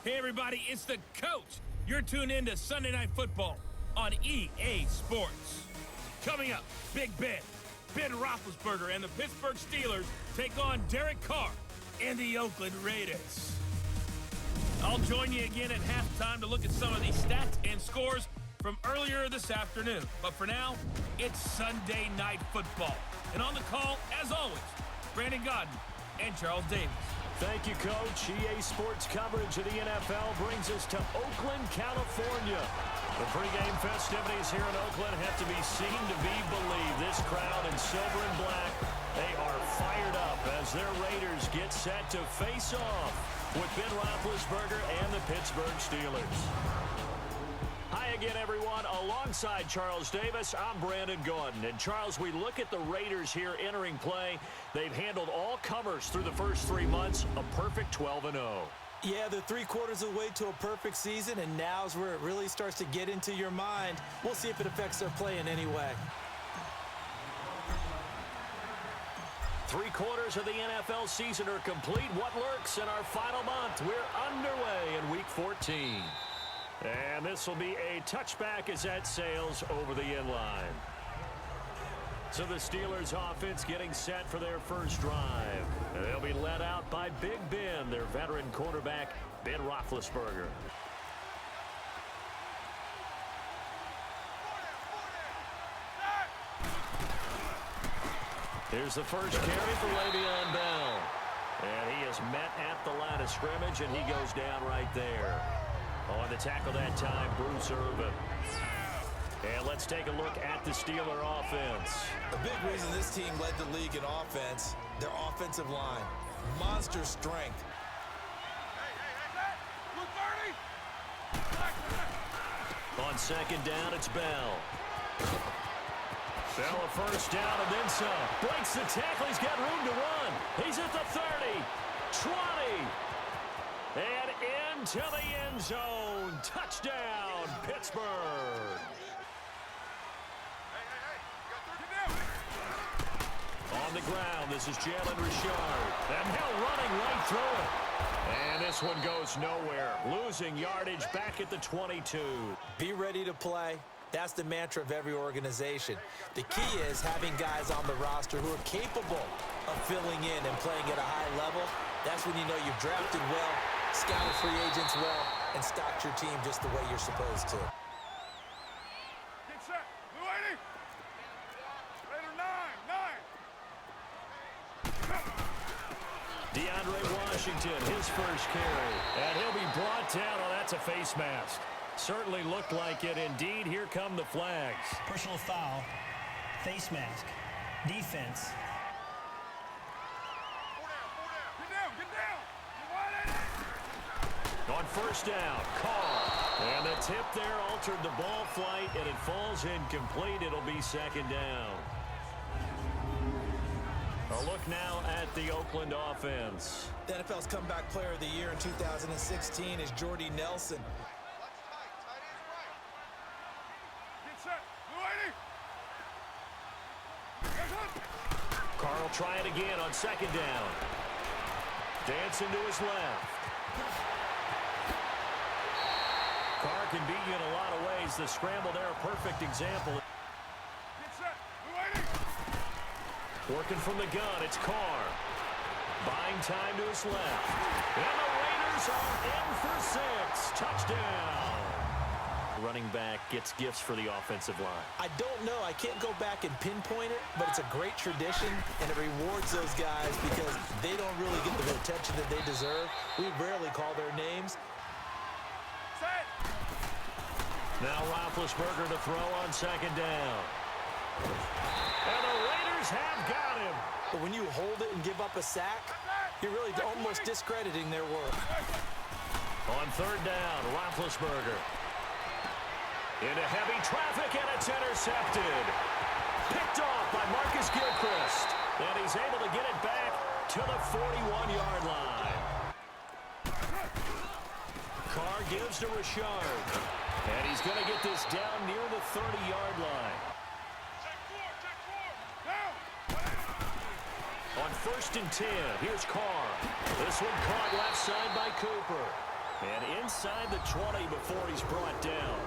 Hey everybody, it's the coach. You're tuned in to Sunday Night Football on EA Sports. Coming up, Big Ben Roethlisberger and the Pittsburgh Steelers take on Derek Carr and the Oakland Raiders. I'll join you again at halftime to look at some of these stats and scores from earlier this afternoon. But for now, it's Sunday Night Football. And on the call, as always, Brandon Godden and Charles Davis. Thank you, Coach. EA Sports coverage of the NFL brings us to Oakland, California. The pregame festivities here in Oakland have to be seen to be believed. This crowd in silver and black, they are fired up as their Raiders get set to face off with Ben Roethlisberger and the Pittsburgh Steelers. Hi again, everyone. Alongside Charles Davis, I'm Brandon Godden. And Charles, we look at the Raiders here entering play. They've handled all comers through the first 3 months, a perfect 12-0. Yeah, they're 3/4 of the way to a perfect season, and now's where it really starts to get into your mind. We'll see if it affects their play in any way. 3/4 of the NFL season are complete. What lurks in our final month? We're underway in Week 14. And this will be a touchback as that sails over the inline. So the Steelers offense getting set for their first drive. And they'll be led out by Big Ben, their veteran quarterback, Ben Roethlisberger. Here's the first carry for Le'Veon Bell. And he is met at the line of scrimmage, and he goes down right there. On the tackle that time, Bruce Irvin. And let's take a look at the Steeler offense. A big reason this team led the league in offense, their offensive line. Monster strength. On second down, it's Bell. Bell a first down and then some. Breaks the tackle. He's got room to run. He's at the 30, 20. And into the end zone. Touchdown, Pittsburgh. On the ground, this is Jalen Richard. And now running right through it. And this one goes nowhere. Losing yardage back at the 22. Be ready to play. That's the mantra of every organization. The key is having guys on the roster who are capable of filling in and playing at a high level. That's when you know you've drafted well, scouted free agents well, and stocked your team just the way you're supposed to. Get set. Blue 80. Raider 9. DeAndre Washington, his first carry. And he'll be brought down. Oh, that's a face mask. Certainly looked like it. Indeed, here come the flags. Personal foul, face mask, defense. On first down, Carr. And the tip there altered the ball flight, and it falls incomplete. It'll be second down. A look now at the Oakland offense. The NFL's Comeback Player of the Year in 2016 is Jordy Nelson. Carr will try it again on second down. Dancing to his left. Carr can beat you in a lot of ways. The scramble there, a perfect example. Working from the gun, it's Carr. Buying time to his left. And the Raiders are in for 6. Touchdown. Running back gets gifts for the offensive line. I don't know. I can't go back and pinpoint it, but it's a great tradition, and it rewards those guys because they don't really get the attention that they deserve. We rarely call their names. Now Roethlisberger to throw on second down. And the Raiders have got him. But when you hold it and give up a sack, you're really almost discrediting their work. On third down, Roethlisberger. Into heavy traffic, and it's intercepted. Picked off by Marcus Gilchrist. And he's able to get it back to the 41-yard line. Carr gives to Richard. And he's going to get this down near the 30-yard line. On first and 10, here's Carr. This one caught left side by Cooper. And inside the 20 before he's brought down.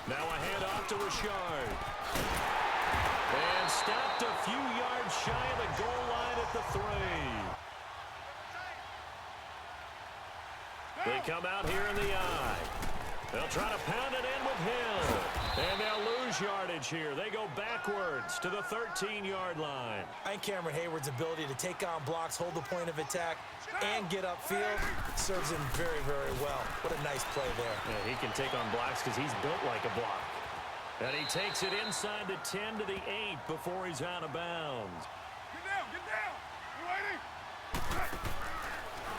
Now a handoff to Richard. And stopped a few yards shy of the goal line at the 3. They come out here in the eye. They'll try to pound it in with Hill. And they'll lose yardage here. They go backwards to the 13-yard line. I think Cameron Hayward's ability to take on blocks, hold the point of attack, and get upfield serves him very, very well. What a nice play there. Yeah, he can take on blocks because he's built like a block. And he takes it inside the 10 to the 8 before he's out of bounds. Get down, get down. You waiting?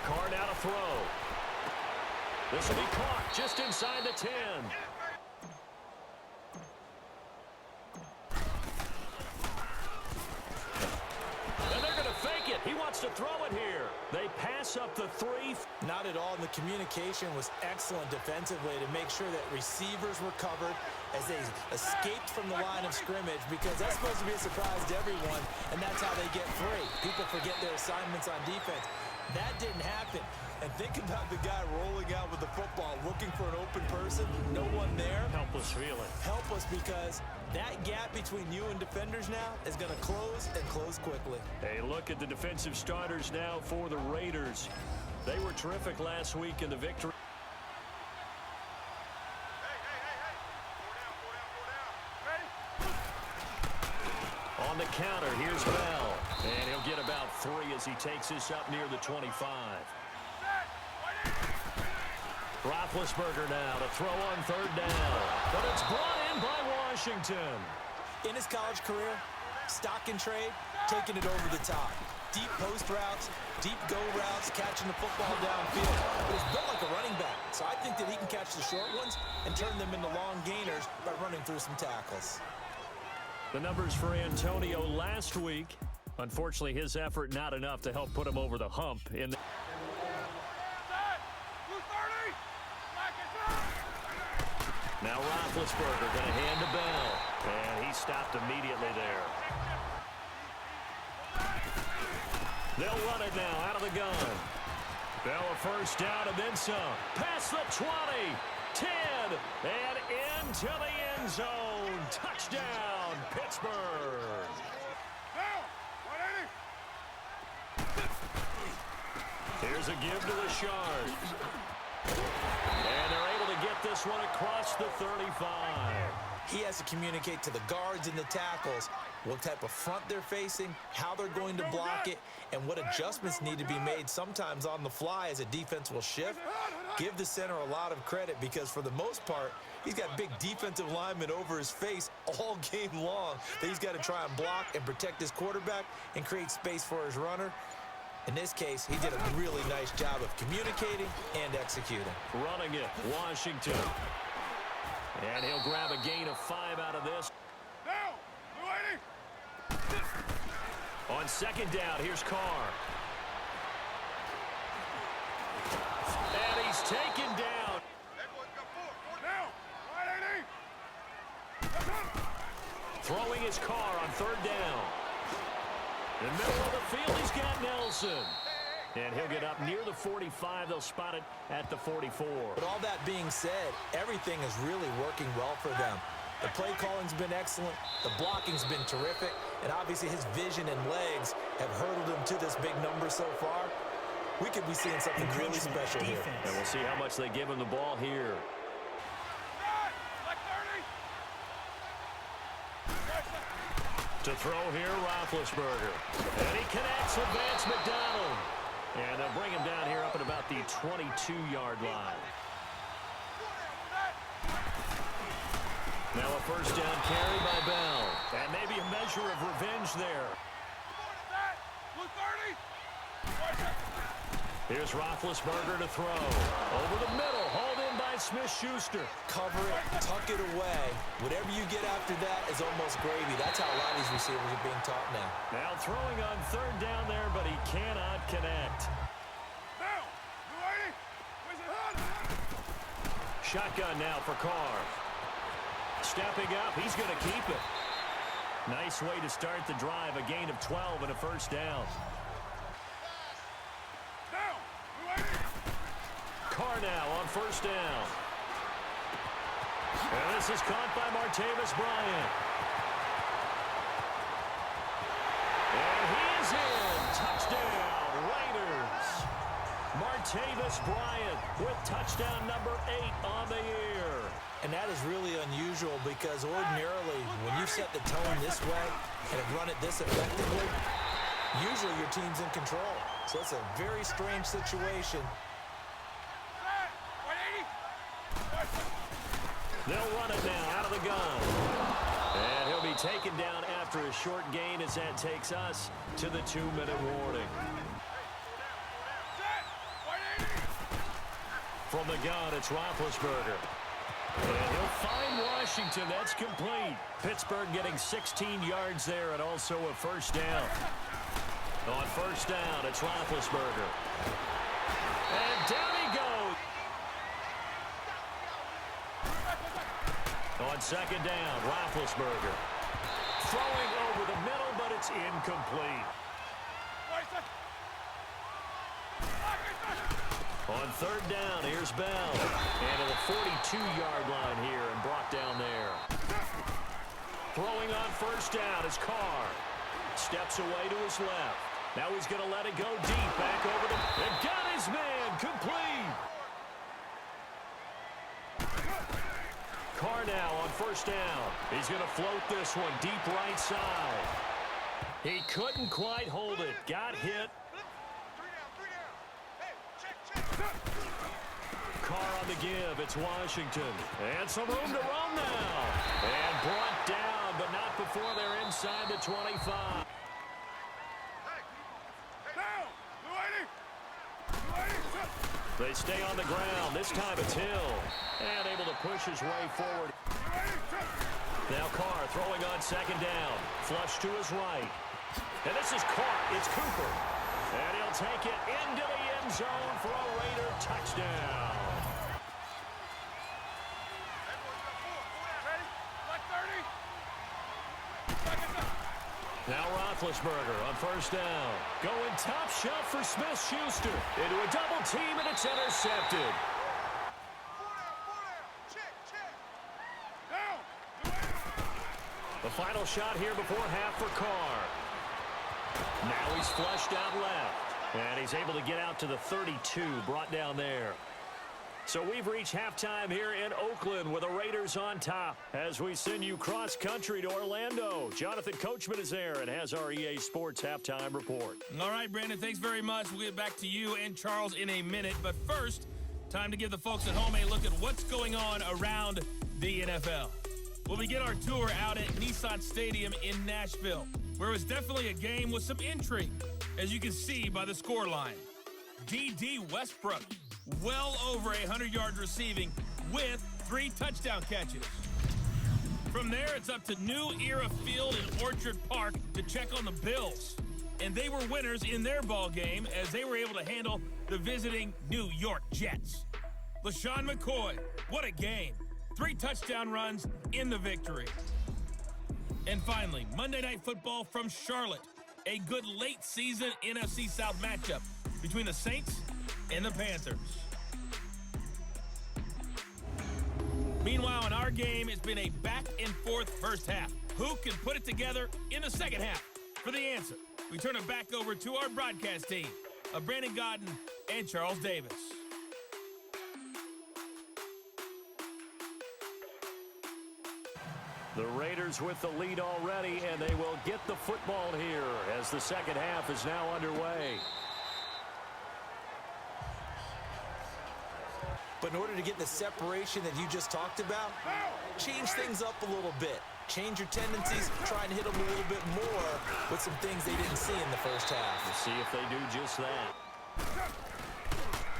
Carr now to throw. This will be caught just inside the 10. And they're going to fake it. He wants to throw it here. They pass up the 3. Not at all. And the communication was excellent defensively to make sure that receivers were covered as they escaped from the line of scrimmage, because that's supposed to be a surprise to everyone, and that's how they get free. People forget their assignments on defense. That didn't happen. And think about the guy rolling out with the football, looking for an open person, no one there. Helpless feeling. Helpless, because that gap between you and defenders now is going to close, and close quickly. A look at the defensive starters now for the Raiders. They were terrific last week in the victory. On the counter, here's Bell. And he'll get about 3 as he takes this up near the 25. Roethlisberger now to throw on 3rd down. But it's brought in by Washington. In his college career, stock and trade, taking it over the top. Deep post routes, deep go routes, catching the football downfield. But he's built like a running back, so I think that he can catch the short ones and turn them into long gainers by running through some tackles. The numbers for Antonio last week. Unfortunately, his effort not enough to help put him over the hump in the Now Roethlisberger going to hand to Bell. And he stopped immediately there. They'll run it now out of the gun. Bell a first down and then some. Past the 20, 10, and into the end zone. Touchdown, Pittsburgh. Here's a give to Richard. And they're able to get this one across the 35. He has to communicate to the guards and the tackles what type of front they're facing, how they're going to block it, and what adjustments need to be made sometimes on the fly as a defense will shift. Give the center a lot of credit, because for the most part, he's got big defensive linemen over his face all game long that he's got to try and block and protect his quarterback and create space for his runner. In this case, he did a really nice job of communicating and executing. Running it, Washington. And he'll grab a gain of 5 out of this. On 2nd down, here's Carr. And he's taken down. Throwing his Carr on 3rd down. In the middle of the field, he's got Nelson. And he'll get up near the 45. They'll spot it at the 44. But all that being said, everything is really working well for them. The play calling's been excellent. The blocking's been terrific. And obviously his vision and legs have hurdled him to this big number so far. We could be seeing something really special here. And we'll see how much they give him the ball here. To throw here, Roethlisberger. And he connects with Vance McDonald. And they'll bring him down here up at about the 22-yard line. Now a first down carry by Bell. And maybe a measure of revenge there. Here's Roethlisberger to throw. Over the middle, hauled in by Smith-Schuster. Cover it, tuck it away. Whatever you get after that is almost gravy. That's how a lot of these receivers are being taught now. Now throwing on 3rd down there, but he cannot connect. Shotgun now for Carr. Stepping up, he's going to keep it. Nice way to start the drive. A gain of 12 and a first down. Down. Carr now on first down. And this is caught by Martavis Bryant. And he is in. Touchdown, Raiders. Martavis Bryant with touchdown number 8 on the year. And that is really unusual because ordinarily when you set the tone this way and have run it this effectively, usually your team's in control. So it's a very strange situation. They'll run it now out of the gun. And he'll be taken down after a short gain as that takes us to the 2-minute warning. From the gun, it's Roethlisberger. And he'll find Washington. That's complete. Pittsburgh getting 16 yards there and also a first down. On first down, it's Roethlisberger. And down he goes. On second down, Roethlisberger. Throwing over the middle, but it's incomplete. On third down, here's Bell. And to the 42-yard line here and brought down there. Throwing on first down is Carr. Steps away to his left. Now he's going to let it go deep. Back over the... And got his man. Complete. Carr now on first down. He's going to float this one deep right side. He couldn't quite hold it. Got hit. Carr on the give. It's Washington. And some room to roam now. And brought down, but not before they're inside the 25. They stay on the ground. This time it's Hill. And able to push his way forward. Now Carr throwing on second down. Flush to his right. And this is caught. It's Cooper. And he'll take it into the end zone for a Raider touchdown. Now Roethlisberger on first down. Going top shelf for Smith-Schuster. Into a double team, and it's intercepted. The final shot here before half for Carr. Now he's flushed out left. And he's able to get out to the 32, brought down there. So we've reached halftime here in Oakland with the Raiders on top as we send you cross-country to Orlando. Jonathan Coachman is there and has our EA Sports halftime report. All right, Brandon, thanks very much. We'll get back to you and Charles in a minute. But first, time to give the folks at home a look at what's going on around the NFL. We'll begin our tour out at Nissan Stadium in Nashville, where it was definitely a game with some intrigue, as you can see by the scoreline. D.D. Westbrook, well over 100 yards receiving with 3 touchdown catches. From there, it's up to New Era Field in Orchard Park to check on the Bills. And they were winners in their ball game as they were able to handle the visiting New York Jets. LaShawn McCoy, what a game. 3 touchdown runs in the victory. And finally, Monday Night Football from Charlotte. A good late-season NFC South matchup between the Saints and the Panthers. Meanwhile, in our game, it's been a back-and-forth first half. Who can put it together in the second half? For the answer, we turn it back over to our broadcast team of Brandon Godden and Charles Davis. The Raiders with the lead already, and they will get the football here as the second half is now underway. But in order to get the separation that you just talked about, change things up a little bit. Change your tendencies, try and hit them a little bit more with some things they didn't see in the first half. We'll see if they do just that.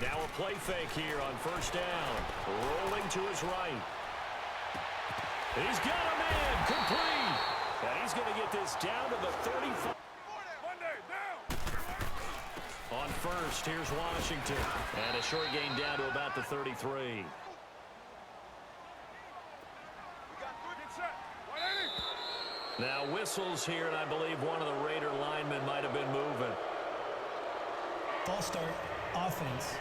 Now a play fake here on first down. Rolling to his right. He's got a man, complete. And he's going to get this down to the 35. On first, here's Washington. And a short gain down to about the 33. Now whistles here, and I believe one of the Raider linemen might have been moving. False start, offense.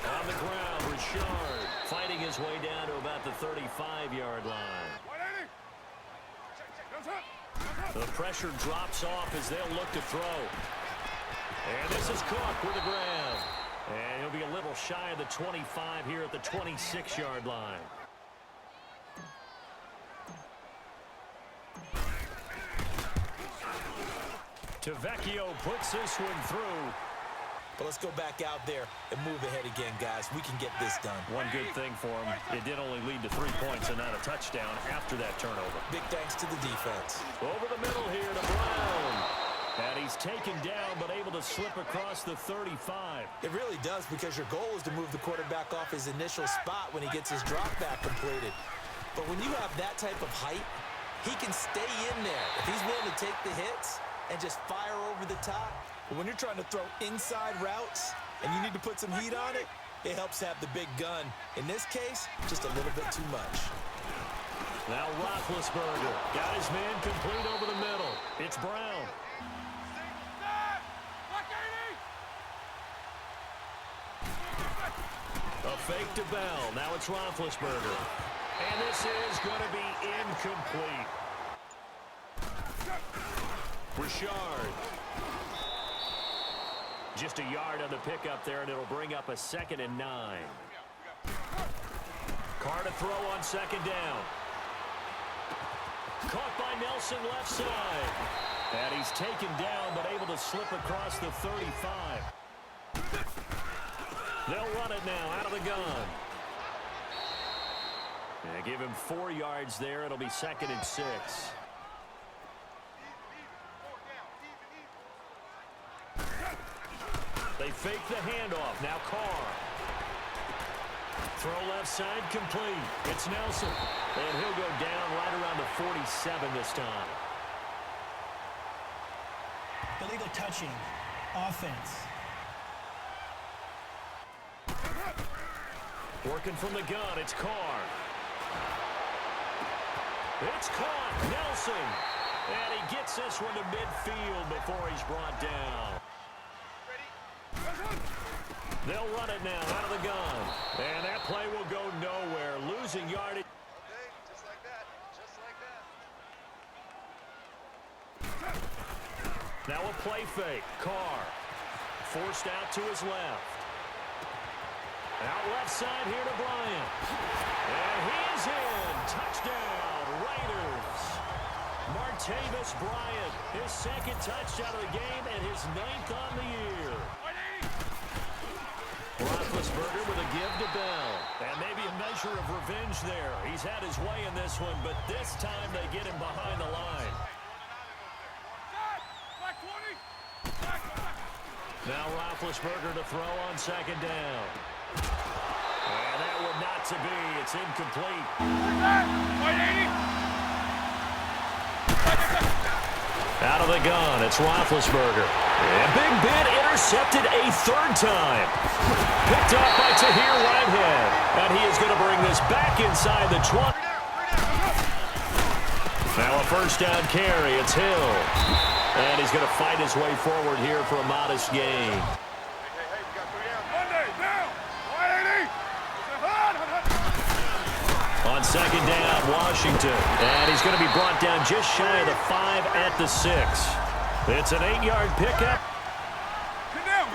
On the ground, Richard fighting his way down to about the 35-yard line. The pressure drops off as they'll look to throw. And this is Cook with the grab. And he'll be a little shy of the 25 here at the 26-yard line. Tavecchio puts this one through. But let's go back out there and move ahead again, guys. We can get this done. One good thing for him, it did only lead to 3 points and not a touchdown after that turnover. Big thanks to the defense. Over the middle here to Brown. And he's taken down but able to slip across the 35. It really does, because your goal is to move the quarterback off his initial spot when he gets his drop back completed. But when you have that type of height, he can stay in there if he's willing to take the hits and just fire over the top. But when you're trying to throw inside routes and you need to put some heat on it, it helps have the big gun. In this case, just a little bit too much. Now Roethlisberger got his man complete over the middle. It's Brown. A fake to Bell. Now it's Roethlisberger. And this is going to be incomplete. Richard. Just a yard on the pickup there, and it'll bring up a 2nd and 9. Carr to throw on 2nd down. Caught by Nelson left side. And he's taken down, but able to slip across the 35. They'll run it now out of the gun. And give him 4 yards there. It'll be 2nd and 6. They fake the handoff. Now Carr. Throw left side complete. It's Nelson. And he'll go down right around the 47 this time. Illegal touching, offense. Working from the gun, it's Carr. It's caught, Nelson. And he gets this one to midfield before he's brought down. They'll run it now out of the gun. And that play will go nowhere. Losing yardage. Okay, just like that. Just like that. Now a play fake. Carr forced out to his left. Out left side here to Bryant. And he is in. Touchdown, Raiders. Martavis Bryant, his 2nd touchdown of the game and his 9th on the year. Roethlisberger with a give to Bell. And maybe a measure of revenge there. He's had his way in this one, but this time they get him behind the line. Now Roethlisberger to throw on 2nd down. And that would not to be. It's incomplete. Out of the gun, it's Roethlisberger. And Big Ben intercepted a 3rd time. Picked up by Tahir Whitehead. And he is going to bring this back inside the 20. Now a 1st down carry. It's Hill. And he's going to fight his way forward here for a modest gain. On 2nd down, Washington. And he's going to be brought down just shy of the 5 at the 6. It's an 8-yard pickup. Get down!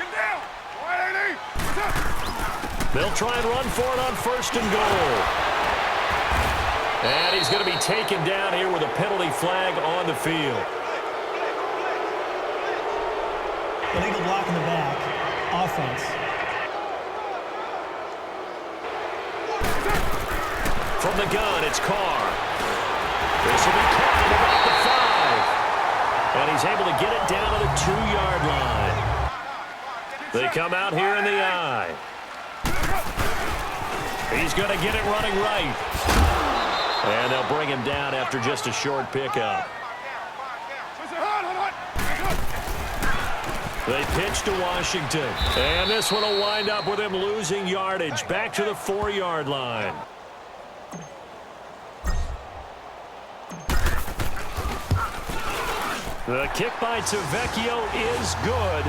They'll try and run for it on 1st and goal. And he's going to be taken down here with a penalty flag on the field. Illegal block in the back, offense. From the gun, it's Carr. This will be caught at about the 5. And he's able to get it down to the 2-yard line. They come out here in the eye. He's going to get it running right. And they'll bring him down after just a short pickup. They pitch to Washington. And this one will wind up with him losing yardage. Back to the 4-yard line. The kick by Tavecchio is good.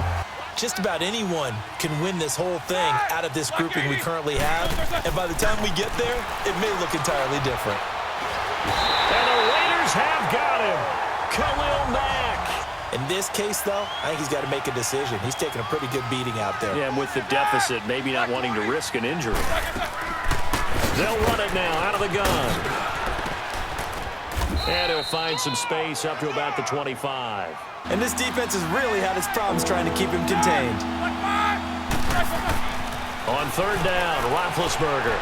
Just about anyone can win this whole thing out of this grouping we currently have. And by the time we get there, it may look entirely different. And the Raiders have got him. Khalil Mack. In this case, though, I think he's got to make a decision. He's taking a pretty good beating out there. Yeah, and with the deficit, maybe not wanting to risk an injury. They'll run it now out of the gun. And he'll find some space up to about the 25. And this defense has really had its problems trying to keep him contained. On 3rd down, Roethlisberger.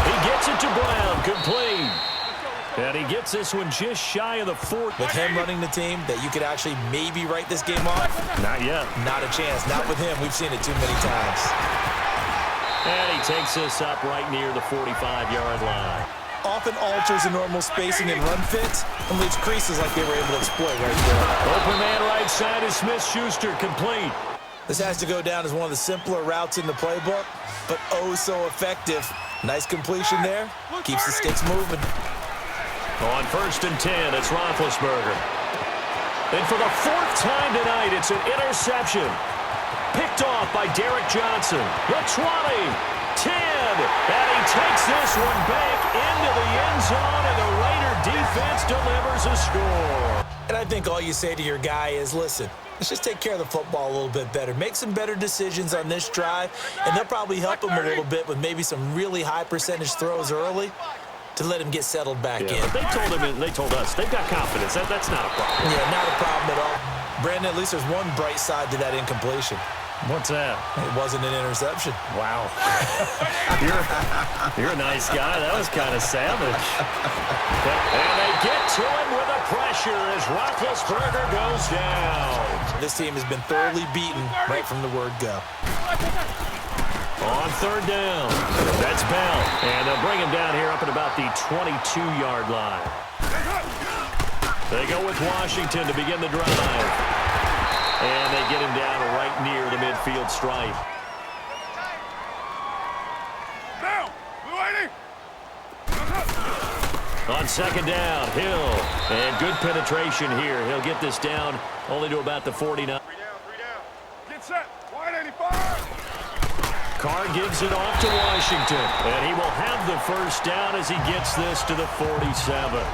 He gets it to Brown, complete. And he gets this one just shy of the 4. With him running the team, that you could actually maybe write this game off? Not yet. Not a chance. Not with him. We've seen it too many times. And he takes this up right near the 45-yard line. Often alters the normal spacing and run fits and leaves creases like they were able to exploit right there. Open man right side is Smith-Schuster, complete. This has to go down as one of the simpler routes in the playbook, but oh so effective. Nice completion there. Keeps the sticks moving. On 1st and 10, it's Roethlisberger. And for the 4th time tonight, it's an interception. Picked off by Derek Johnson. The 20, 10, and he takes this one back into the end zone, and the Raider defense delivers a score. And I think all you say to your guy is, listen, let's just take care of the football a little bit better. Make some better decisions on this drive, and they'll probably help him a little bit with maybe some really high percentage throws early to let him get settled back in. But they told us they've got confidence. That's not a problem. Yeah, not a problem at all. Brandon, at least there's one bright side to that incompletion. What's that? It wasn't an interception. Wow. You're a nice guy. That was kind of savage. And they get to him with the pressure as Roethlisberger goes down. This team has been thoroughly beaten right from the word go. On 3rd down, that's Bell. And they'll bring him down here up at about the 22-yard line. They go with Washington to begin the drive. And they get him down right near the midfield stripe. Now, waiting. On 2nd down, Hill. And good penetration here. He'll get this down only to about the 49. 3 down. Get set. Wide 85. Carr gives it off to Washington. And he will have the 1st down as he gets this to the 47.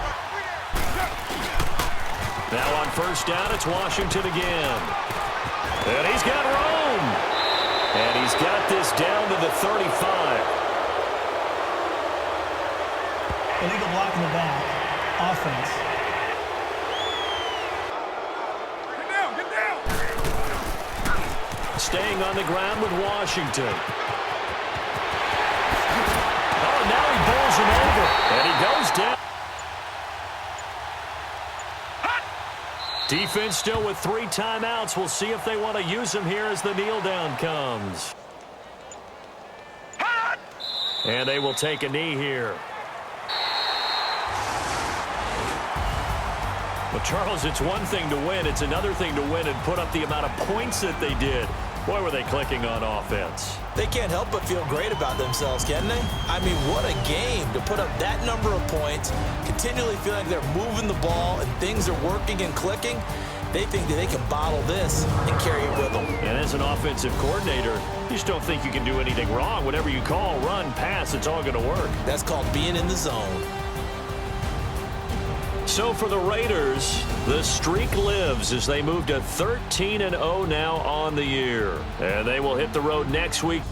Now on 1st down, it's Washington again. And he's got room. And he's got this down to the 35. Illegal block in the back. Offense. Get down. Staying on the ground with Washington. Oh, now he bowls him over. And he goes down. Defense still with 3 timeouts. We'll see if they want to use them here as the kneel down comes. And they will take a knee here. Well, Charles, it's one thing to win. It's another thing to win and put up the amount of points that they did. Boy, were they clicking on offense. They can't help but feel great about themselves, can they? I mean, what a game to put up that number of points, continually feeling like they're moving the ball and things are working and clicking. They think that they can bottle this and carry it with them. And as an offensive coordinator, you just don't think you can do anything wrong. Whatever you call, run, pass, it's all going to work. That's called being in the zone. So for the Raiders, the streak lives as they move to 13-0 now on the year. And they will hit the road next week.